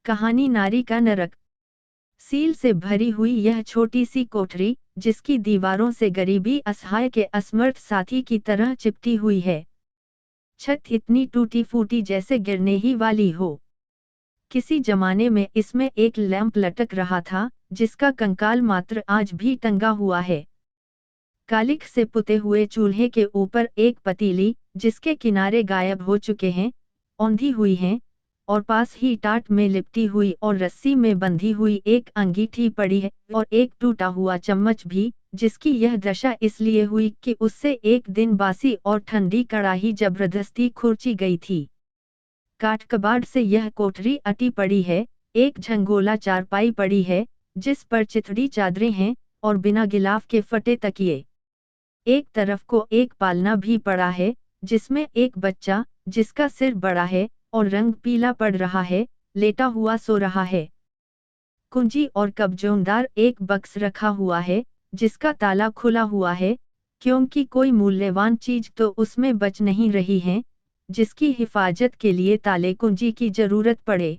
कहानी नारी का नरक। सील से भरी हुई यह छोटी सी कोठरी, जिसकी दीवारों से गरीबी असहाय के असमर्थ साथी की तरह चिपटी हुई है। छत इतनी टूटी फूटी जैसे गिरने ही वाली हो। किसी जमाने में इसमें एक लैंप लटक रहा था, जिसका कंकाल मात्र आज भी टंगा हुआ है। कालिख से पुते हुए चूल्हे के ऊपर एक पतीली, जिसके किनारे गायब हो चुके हैं, औंधी हुई हैं, और पास ही टाट में लिपटी हुई और रस्सी में बंधी हुई एक अंगीठी पड़ी है, और एक टूटा हुआ चम्मच भी, जिसकी यह दशा इसलिए हुई कि उससे एक दिन बासी और ठंडी कड़ाही जबरदस्ती खुरची गई थी। काठ कबाड़ से यह कोठरी अटी पड़ी है। एक झंगोला चारपाई पड़ी है, जिस पर चिथड़ी चादरें हैं, और बिना गिलाफ के फटे तकिए। एक तरफ को एक पालना भी पड़ा है, जिसमें एक बच्चा, जिसका सिर बड़ा है और रंग पीला पड़ रहा है, लेटा हुआ सो रहा है। कुंजी और कब्जोंदार एक बक्स रखा हुआ है, जिसका ताला खुला हुआ है, क्योंकि कोई मूल्यवान चीज तो उसमें बच नहीं रही है, जिसकी हिफाजत के लिए ताले कुंजी की जरूरत पड़े।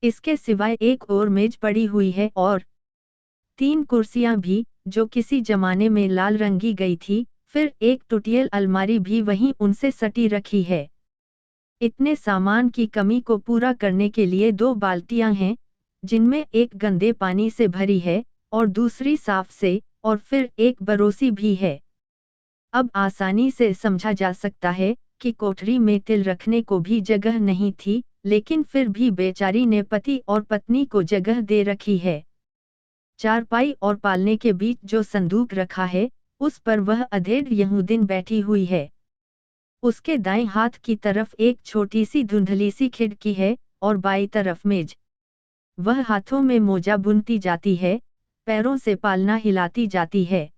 इसके सिवाय एक और मेज पड़ी हुई है और 3 कुर्सियां भी, जो किसी जमाने में लाल रंगी गई थी, फिर एक टुटियल अलमारी भी वहीं उनसे सटी रखी है। इतने सामान की कमी को पूरा करने के लिए 2 बाल्टियां हैं, जिनमें एक गंदे पानी से भरी है, और दूसरी साफ से, और फिर एक बरोसी भी है। अब आसानी से समझा जा सकता है कि कोठरी में तिल रखने को भी जगह नहीं थी, लेकिन फिर भी बेचारी ने पति और पत्नी को जगह दे रखी है। चारपाई और पालने के बीच जो संदूक रखा है, उस पर वह अधेड़ यहूदीन बैठी हुई है। उसके दाएं हाथ की तरफ एक छोटी सी धुंधली सी खिड़की है, और बाईं तरफ मेज। वह हाथों में मोजा बुनती जाती है, पैरों से पालना हिलाती जाती है,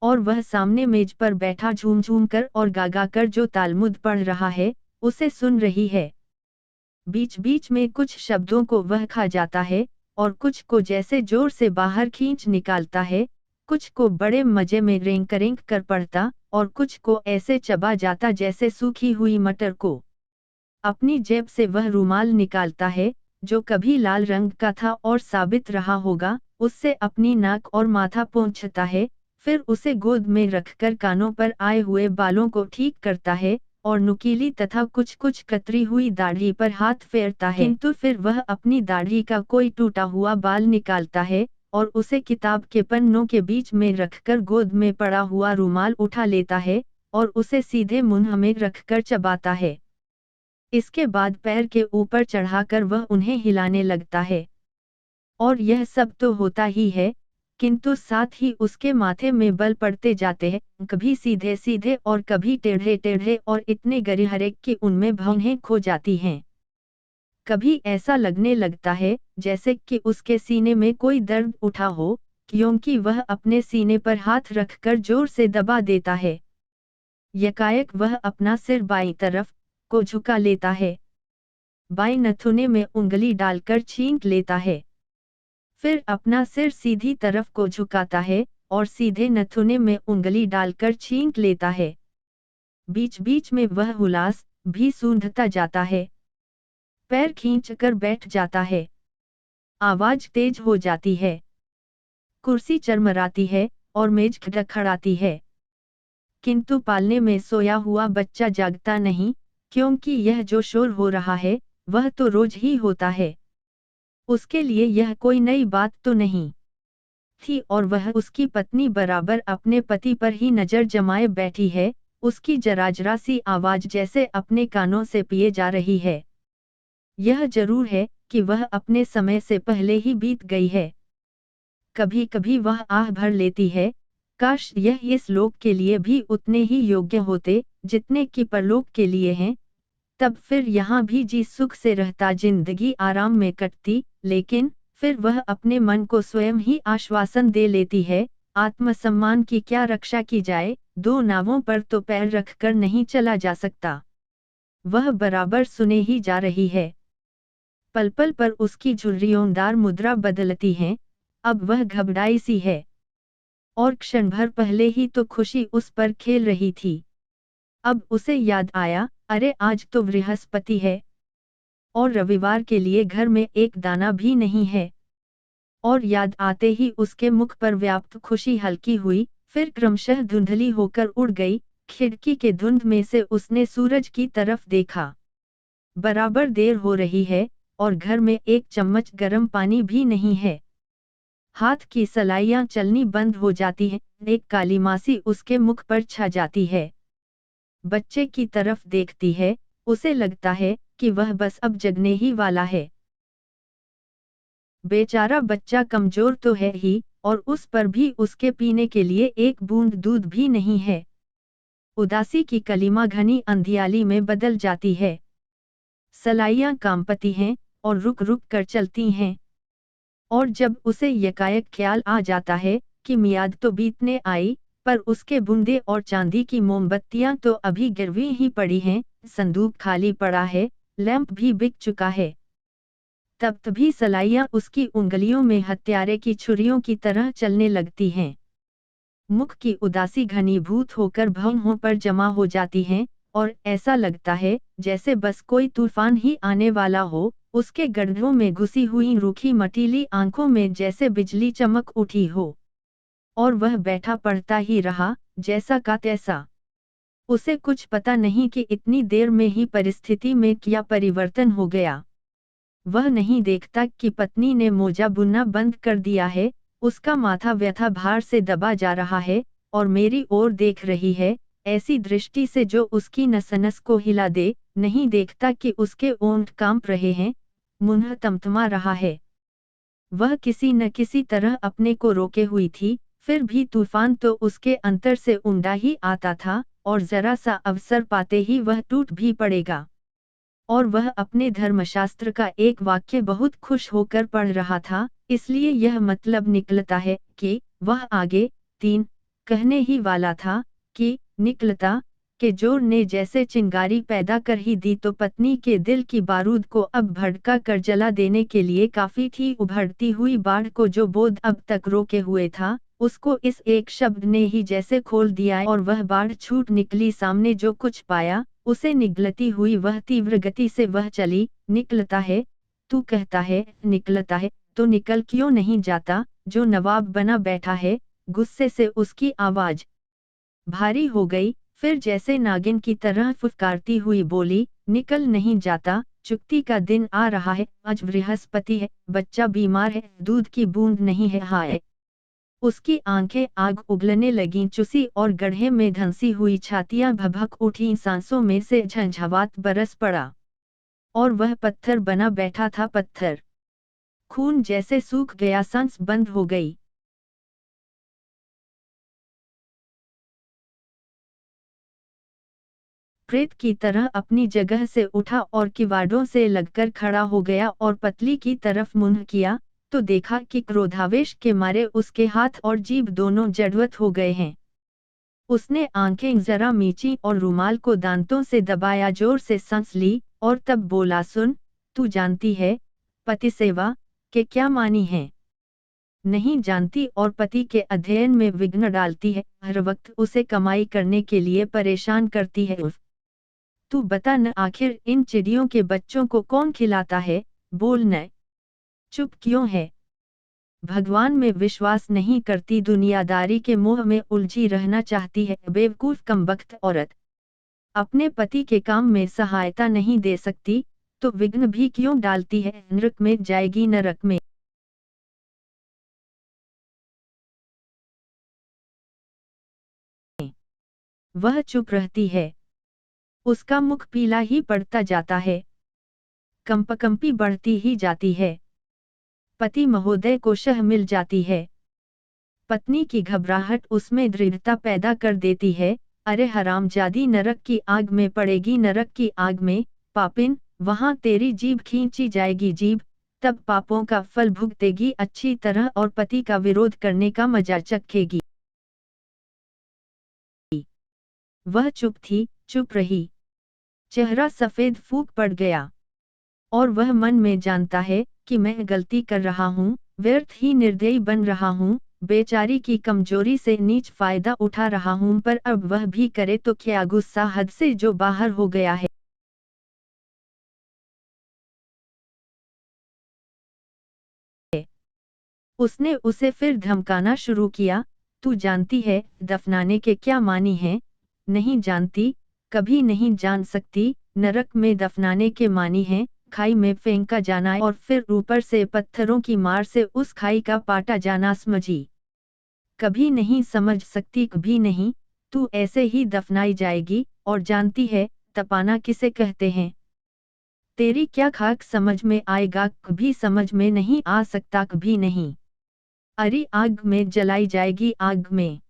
और वह सामने मेज पर बैठा झूम झूम कर और गा गा कर जो तालमुद पढ़ रहा है, उसे सुन रही है। बीच बीच में कुछ शब्दों को वह खा जाता है, और कुछ को जैसे जोर से बाहर खींच निकालता है, कुछ को बड़े मजे में रेंक रेंक कर पढ़ता, और कुछ को ऐसे चबा जाता जैसे सूखी हुई मटर को। अपनी जेब से वह रुमाल निकालता है, जो कभी लाल रंग का था और साबित रहा होगा, उससे अपनी नाक और माथा पोंछता है, फिर उसे गोद में रखकर कानों पर आए हुए बालों को ठीक करता है, और नुकीली तथा कुछ कुछ कतरी हुई दाढ़ी पर हाथ फेरता है, किंतु फिर वह अपनी दाढ़ी का कोई टूटा हुआ बाल निकालता है, और उसे किताब के पन्नों के बीच में रखकर गोद में पड़ा हुआ रुमाल उठा लेता है, और उसे सीधे मुंह में रखकर चबाता है। इसके बाद पैर के ऊपर चढ़ाकर वह उन्हें हिलाने लगता है। और यह सब तो होता ही है, किंतु साथ ही उसके माथे में बल पड़ते जाते हैं, कभी सीधे सीधे और कभी टेढ़े टेढ़े, और इतने गहरे कि उनमें भौहें खो जाती हैं। कभी ऐसा लगने लगता है जैसे कि उसके सीने में कोई दर्द उठा हो, क्योंकि वह अपने सीने पर हाथ रखकर जोर से दबा देता है। यकायक वह अपना सिर बाईं तरफ को झुका लेता है, बाईं नथुने में उंगली डालकर छींक लेता है, फिर अपना सिर सीधी तरफ को झुकाता है, और सीधे नथुने में उंगली डालकर छींक लेता है। बीच बीच में वह हुलास भी सूंघता जाता है, पैर खींचकर बैठ जाता है, आवाज तेज हो जाती है, कुर्सी चरमराती है, और मेज खड़खड़ाती है। किंतु पालने में सोया हुआ बच्चा जागता नहीं, क्योंकि यह जो शोर हो रहा है, वह तो रोज ही होता है। उसके लिए यह कोई नई बात तो नहीं थी, और वह उसकी पत्नी बराबर अपने पति पर ही नजर जमाए बैठी है, उसकी जराजरा सी आवाज जैसे अपने कानों से पिए जा रही है। यह जरूर है कि वह अपने समय से पहले ही बीत गई है। कभी कभी वह आह भर लेती है, काश यह इस लोक के लिए भी उतने ही योग्य होते, जितने कि परलोक के लिए हैं, तब फिर यहाँ भी जी सुख से रहता, जिंदगी आराम में कटती। लेकिन फिर वह अपने मन को स्वयं ही आश्वासन दे लेती है, आत्मसम्मान की क्या रक्षा की जाए, 2 नावों पर तो पैर रखकर नहीं चला जा सकता। वह बराबर सुने ही जा रही है। पल पल पर उसकी झुर्रियोंदार मुद्रा बदलती हैं, अब वह घबराई सी है, और क्षण भर पहले ही तो खुशी उस पर खेल रही थी। अब उसे याद आया, अरे आज तो बृहस्पति है। और रविवार के लिए घर में एक दाना भी नहीं है। और याद आते ही उसके मुख पर व्याप्त खुशी हल्की हुई, फिर क्रमशः धुंधली होकर उड़ गई। खिड़की के धुंध में से उसने सूरज की तरफ देखा। बराबर देर हो रही है और घर में एक चम्मच गर्म पानी भी नहीं है। हाथ की सलाइयां चलनी बंद हो जाती हैं, एक काली मासी उसके मुख पर छा जाती है। बच्चे की तरफ देखती है, उसे लगता है कि वह बस अब जगने ही वाला है। बेचारा बच्चा कमजोर तो है ही, और उस पर भी उसके पीने के लिए एक बूंद दूध भी नहीं है। उदासी की कलिमा घनी अंधियाली में बदल जाती है। सलाइयां कांपती हैं और रुक रुक कर चलती हैं। और जब उसे यकायक ख्याल आ जाता है कि मियाद तो बीतने आई, पर उसके बूंदे और चांदी की मोमबत्तियां तो अभी गिरवी ही पड़ी हैं, संदूक खाली पड़ा है, लैंप भी बिक चुका है। तब तभी सलाइयां उसकी उंगलियों में हत्यारे की छुरियों की तरह चलने लगती हैं। मुख की उदासी घनीभूत होकर भौहों पर जमा हो जाती हैं, और ऐसा लगता है जैसे बस कोई तूफान ही आने वाला हो। उसके गड्ढों में घुसी हुई रूखी मटीली आंखों में जैसे बिजली चमक उठी हो। और वह बैठा पढ़ता ही रहा, जैसा का तैसा। उसे कुछ पता नहीं कि इतनी देर में ही परिस्थिति में क्या परिवर्तन हो गया। वह नहीं देखता कि पत्नी ने मोजा बुनना बंद कर दिया है, उसका माथा व्यथा भार से दबा जा रहा है, और मेरी ओर देख रही है, ऐसी दृष्टि से जो उसकी नस-नस को हिला दे। नहीं देखता कि उसके ओंठ कांप रहे हैं, मुंह तमतमा रहा है। वह किसी न किसी तरह अपने को रोके हुई थी, फिर भी तूफान तो उसके अंतर से उमड़ा ही आता था, और जरा सा अवसर पाते ही वह टूट भी पड़ेगा। और वह अपने धर्मशास्त्र का एक वाक्य बहुत खुश होकर पढ़ रहा था, इसलिए यह मतलब निकलता है कि वह आगे 3 कहने ही वाला था कि निकलता के जोर ने जैसे चिंगारी पैदा कर ही दी, तो पत्नी के दिल की बारूद को अब भड़का कर जला देने के लिए काफी थी। उभरती हुई बाढ़ को जो बोध अब तक रोके हुए था, उसको इस एक शब्द ने ही जैसे खोल दिया, और वह बाढ़ छूट निकली। सामने जो कुछ पाया, उसे निगलती हुई वह तीव्र गति से वह चली। निकलता है, तू कहता है निकलता है, तो निकल क्यों नहीं जाता, जो नवाब बना बैठा है। गुस्से से उसकी आवाज भारी हो गई, फिर जैसे नागिन की तरह फुफकारती हुई बोली, निकल नहीं जाता, चुकती का दिन आ रहा है, आज बृहस्पति है, बच्चा बीमार है, दूध की बूंद नहीं है, हाय। उसकी आंखें आग उगलने लगीं, चुसी और गड्ढे में धंसी हुई छातियां भभक उठीं, सांसों में से झंझावात बरस पड़ा। और वह पत्थर बना बैठा था, पत्थर। खून जैसे सूख गया, सांस बंद हो गई। प्रेत की तरह अपनी जगह से उठा और किवाड़ों से लगकर खड़ा हो गया, और पतली की तरफ मुंह किया, तो देखा कि क्रोधावेश के मारे उसके हाथ और जीभ दोनों जड़वत हो गए हैं। उसने आंखें जरा मींची और रुमाल को दांतों से दबाया, जोर से सांस ली, और तब बोला, सुन, तू जानती है पति सेवा के क्या मानी है? नहीं जानती, और पति के अध्ययन में विघ्न डालती है, हर वक्त उसे कमाई करने के लिए परेशान करती है। उफ, तू बता न, आखिर इन चिड़ियों के बच्चों को कौन खिलाता है? बोल न, चुप क्यों है? भगवान में विश्वास नहीं करती, दुनियादारी के मोह में उलझी रहना चाहती है, बेवकूफ कमबख्त औरत। अपने पति के काम में सहायता नहीं दे सकती, तो विघ्न भी क्यों डालती है? नरक में जाएगी, नरक में। वह चुप रहती है। उसका मुख पीला ही पड़ता जाता है, कंपकंपी बढ़ती ही जाती है। पति महोदय को शह मिल जाती है। पत्नी की घबराहट उसमें दृढ़ता पैदा कर देती है। अरे हरामजादी, नरक की आग में पड़ेगी, नरक की आग में, पापिन, वहां तेरी जीभ खींची जाएगी, जीभ, तब पापों का फल भुगतेगी अच्छी तरह, और पति का विरोध करने का मजा चखेगी। वह चुप थी, चुप रही। चेहरा सफेद फूक पड़ गया। और वह मन में जानता है कि मैं गलती कर रहा हूँ, व्यर्थ ही निर्दयी बन रहा हूँ, बेचारी की कमजोरी से नीच फायदा उठा रहा हूँ, पर अब वह भी करे तो क्या, गुस्सा हद से जो बाहर हो गया है। उसने उसे फिर धमकाना शुरू किया, तू जानती है दफनाने के क्या मानी हैं? नहीं जानती, कभी नहीं जान सकती। नरक में दफनाने के मानी हैं खाई में फेंका जाना और फिर ऊपर से पत्थरों की मार से उस खाई का पाटा जाना। समझी? कभी नहीं समझ सकती, कभी नहीं। तू ऐसे ही दफनाई जाएगी। और जानती है तपाना किसे कहते हैं? तेरी क्या खाक समझ में आएगा, कभी समझ में नहीं आ सकता, कभी नहीं। अरे आग में जलाई जाएगी, आग में।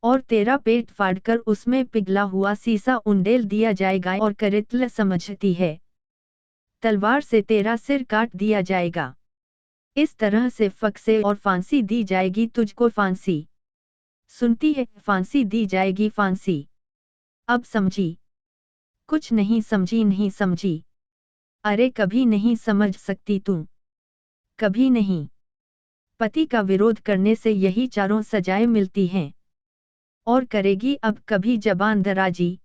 और तेरा पेट फाड़कर उसमें पिघला हुआ सीसा उंडेल दिया जाएगा। और करितल समझती है, तलवार से तेरा सिर काट दिया जाएगा। इस तरह से फक्से और फांसी दी जाएगी तुझको, फांसी। सुनती है, फांसी दी जाएगी, फांसी। अब समझी? कुछ नहीं समझी, नहीं समझी। अरे कभी नहीं समझ सकती तू, कभी नहीं। पति का विरोध करने से यही चारों सजाएं मिलती हैं। और करेगी अब कभी जबान दराजी।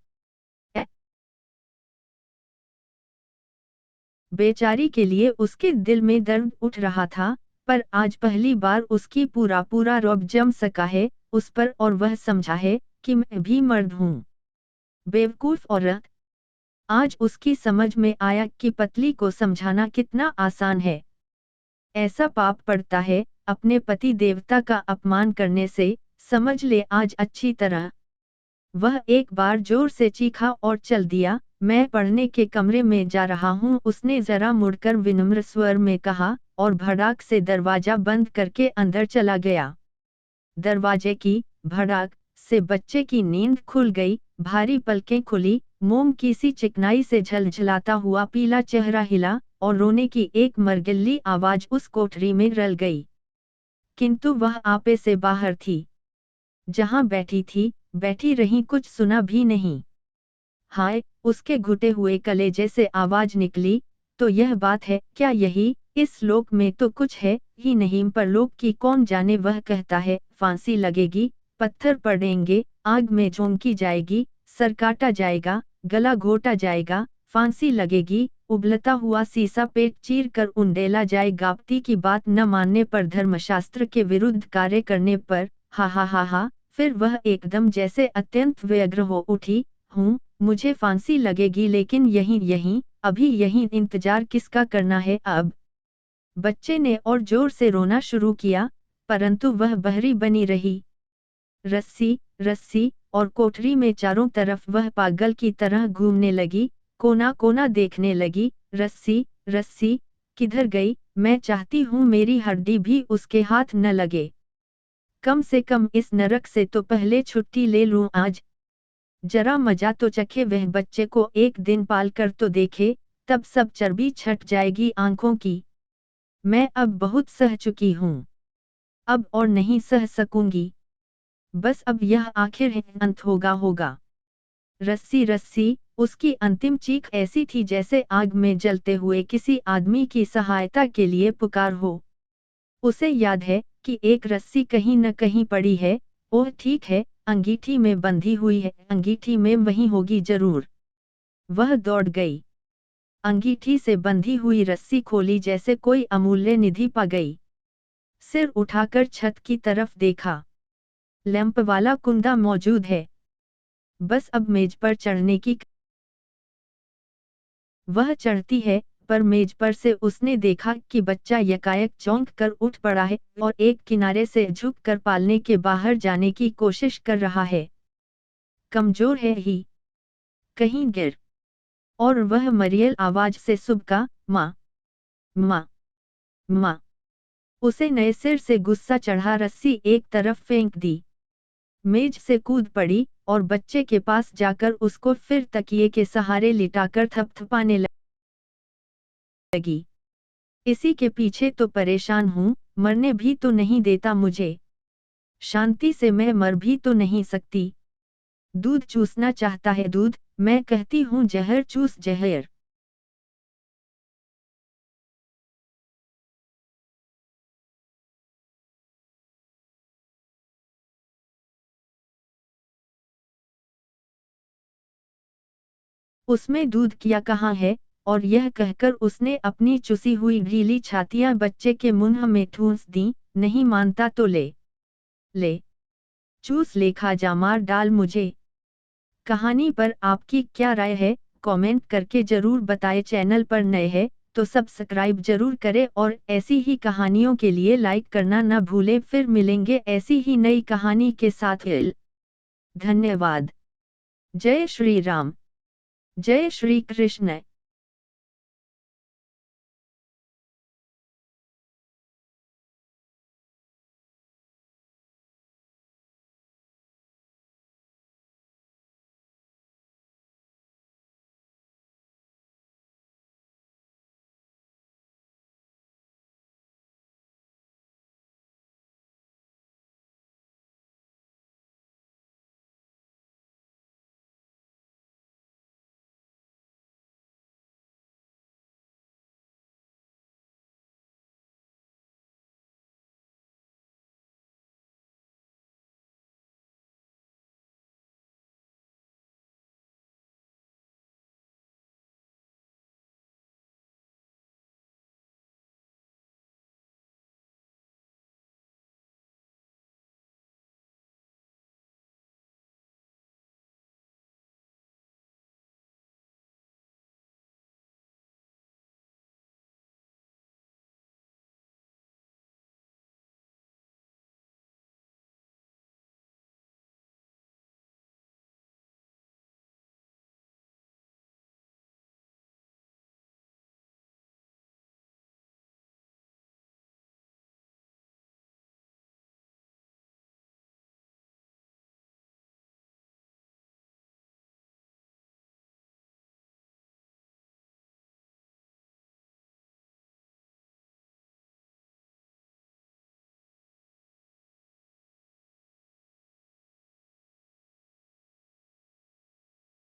बेचारी के लिए उसके दिल में दर्द उठ रहा था, पर आज पहली बार उसकी पूरा पूरा रौब जम सका है उस पर और वह समझा है कि मैं भी मर्द हूँ। बेवकूफ औरत। आज उसकी समझ में आया कि पतली को समझाना कितना आसान है। ऐसा पाप पड़ता है अपने पति देवता का अपमान करने से, समझ ले आज अच्छी तरह। वह एक बार जोर से चीखा और चल दिया। मैं पढ़ने के कमरे में जा रहा हूँ, उसने जरा मुड़कर विनम्र स्वर में कहा और भड़ाक से दरवाजा बंद करके अंदर चला गया। दरवाजे की भड़ाक से बच्चे की नींद खुल गई, भारी पलकें खुली, मोम की सी चिकनाई से झलझलाता हुआ पीला चेहरा हिला और रोने की एक मरगिल्ली आवाज उस कोठरी में रल गई। किंतु वह आपे से बाहर थी। जहां बैठी थी बैठी रही, कुछ सुना भी नहीं। हाय, उसके घुटे हुए कलेजे से आवाज निकली, तो यह बात है क्या? यही इस लोक में तो कुछ है ही नहीं, परलोक की कौन जाने। वह कहता है फांसी लगेगी, पत्थर पड़ेंगे, आग में झोंकी जाएगी, सर काटा जाएगा, गला घोटा जाएगा, फांसी लगेगी, उबलता हुआ सीसा पेट चीर कर उंडेला जाएगा। पति की बात न मानने पर, धर्मशास्त्र के विरुद्ध कार्य करने पर, हा हा हा हा। फिर वह एकदम जैसे अत्यंत व्यग्र हो उठी। हूँ, मुझे फांसी लगेगी, लेकिन यहीं यहीं, अभी यहीं। इंतजार किसका करना है अब? बच्चे ने और जोर से रोना शुरू किया, परंतु वह बहरी बनी रही। रस्सी रस्सी, और कोठरी में चारों तरफ वह पागल की तरह घूमने लगी, कोना कोना देखने लगी। रस्सी रस्सी किधर गई? मैं चाहती हूँ मेरी हड्डी भी उसके हाथ न लगे। कम से कम इस नरक से तो पहले छुट्टी ले लूं आज। जरा मजा तो चखे, वह बच्चे को एक दिन पाल कर तो देखे, तब सब चर्बी छट जाएगी आंखों की। मैं अब बहुत सह चुकी हूँ, अब और नहीं सह सकूंगी। बस अब यह आखिर है, अंत होगा होगा। रस्सी रस्सी, उसकी अंतिम चीख ऐसी थी जैसे आग में जलते हुए किसी आदमी की सहायता के लिए पुकार हो। उसे याद है कि एक रस्सी कहीं न कहीं पड़ी है। ओह ठीक है, अंगीठी में बंधी हुई है, अंगीठी में वही होगी जरूर। वह दौड़ गई, अंगीठी से बंधी हुई रस्सी खोली, जैसे कोई अमूल्य निधि पा गई। सिर उठाकर छत की तरफ देखा, लैंप वाला कुंदा मौजूद है। बस अब मेज पर चढ़ने की। वह चढ़ती है, पर मेज पर से उसने देखा कि बच्चा यकायक चौंक कर उठ पड़ा है और एक किनारे से झुक कर पालने के बाहर जाने की कोशिश कर रहा है। कमजोर है ही, कहीं गिर। और वह मरियल आवाज से सुबका, माँ माँ माँ। उसे नए सिर से गुस्सा चढ़ा, रस्सी एक तरफ फेंक दी, मेज से कूद पड़ी और बच्चे के पास जाकर उसको फिर तकिए के सहारे लिटाकर थपथपाने लगी। इसी के पीछे तो परेशान हूँ, मरने भी तो नहीं देता मुझे। शांति से मैं मर भी तो नहीं सकती। दूध चूसना चाहता है दूध, मैं कहती हूँ जहर चूस जहर। उसमें दूध किया कहाँ है? और यह कहकर उसने अपनी चुसी हुई गीली छातियां बच्चे के मुंह में ठूंस दी, नहीं मानता तो ले चूस ले, खा जा, मार डाल मुझे। कहानी पर आपकी क्या राय है, कमेंट करके जरूर बताएं। चैनल पर नए हैं तो सब्सक्राइब जरूर करें और ऐसी ही कहानियों के लिए लाइक करना न भूलें। फिर मिलेंगे ऐसी ही नई कहानी के साथ। धन्यवाद। जय श्री राम, जय श्री कृष्ण।